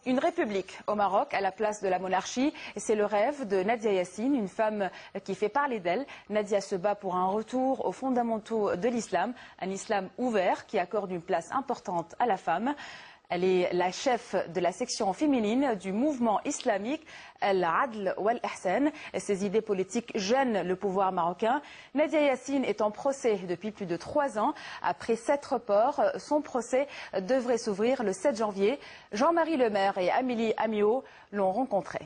Une république au Maroc à la place de la monarchie, c'est le rêve de Nadia Yassine, une femme qui fait parler d'elle. Nadia se bat pour un retour aux fondamentaux de l'islam, un islam ouvert qui accorde une place importante à la femme. Elle est la chef de la section féminine du mouvement islamique Al-Adl wal-Ihsan. Ses idées politiques gênent le pouvoir marocain. Nadia Yassine est en procès depuis plus de 3 ans. Après 7 reports, son procès devrait s'ouvrir le 7 janvier. Jean-Marie Lemaire et Amélie Amiot l'ont rencontré.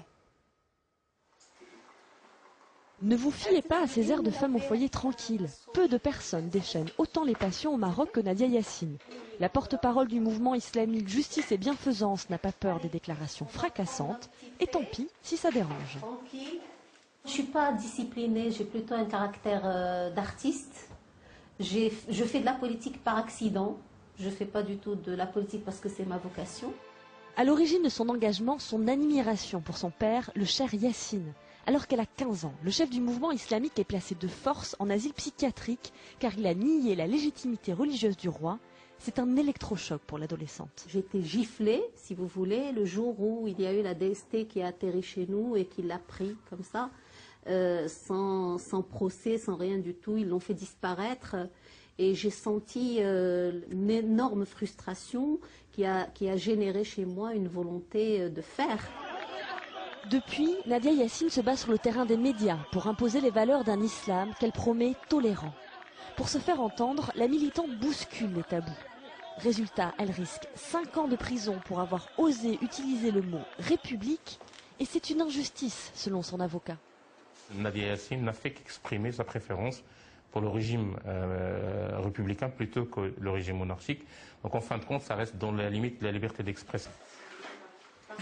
Ne vous fiez pas à ces airs de femme au foyer tranquille. Peu de personnes déchaînent autant les passions au Maroc que Nadia Yassine. La porte-parole du mouvement islamique Justice et Bienfaisance n'a pas peur des déclarations fracassantes. Et tant pis si ça dérange. Je ne suis pas disciplinée, j'ai plutôt un caractère d'artiste. Je fais de la politique par accident. Je ne fais pas du tout de la politique parce que c'est ma vocation. À l'origine de son engagement, son admiration pour son père, le cheikh Yassine. Alors qu'elle a 15 ans, le chef du mouvement islamique est placé de force en asile psychiatrique car il a nié la légitimité religieuse du roi. C'est un électrochoc pour l'adolescente. J'ai été giflée, si vous voulez, le jour où il y a eu la DST qui a atterri chez nous et qui l'a pris comme ça, sans procès, sans rien du tout. Ils l'ont fait disparaître et j'ai senti une énorme frustration qui a généré chez moi une volonté de faire. Depuis, Nadia Yassine se bat sur le terrain des médias pour imposer les valeurs d'un islam qu'elle promet tolérant. Pour se faire entendre, la militante bouscule les tabous. Résultat, elle risque 5 ans de prison pour avoir osé utiliser le mot « république » et c'est une injustice selon son avocat. Nadia Yassine n'a fait qu'exprimer sa préférence pour le régime républicain plutôt que le régime monarchique. Donc en fin de compte, ça reste dans la limite de la liberté d'expression.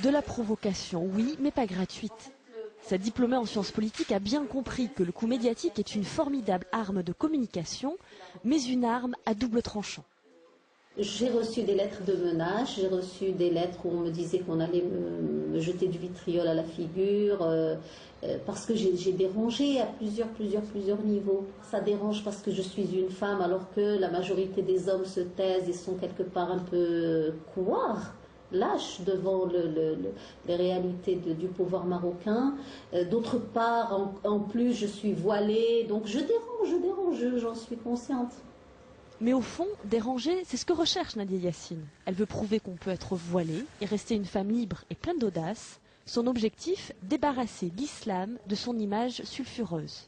De la provocation, oui, mais pas gratuite. Sa diplômée en sciences politiques a bien compris que le coup médiatique est une formidable arme de communication, mais une arme à double tranchant. J'ai reçu des lettres de menaces, j'ai reçu des lettres où on me disait qu'on allait me jeter du vitriol à la figure, parce que j'ai dérangé à plusieurs niveaux. Ça dérange parce que je suis une femme alors que la majorité des hommes se taisent et sont quelque part un peu couards, lâche devant les réalités du pouvoir marocain. D'autre part, en plus, je suis voilée, donc je dérange, j'en suis consciente. Mais au fond, déranger, c'est ce que recherche Nadia Yassine. Elle veut prouver qu'on peut être voilée et rester une femme libre et pleine d'audace. Son objectif, débarrasser l'islam de son image sulfureuse.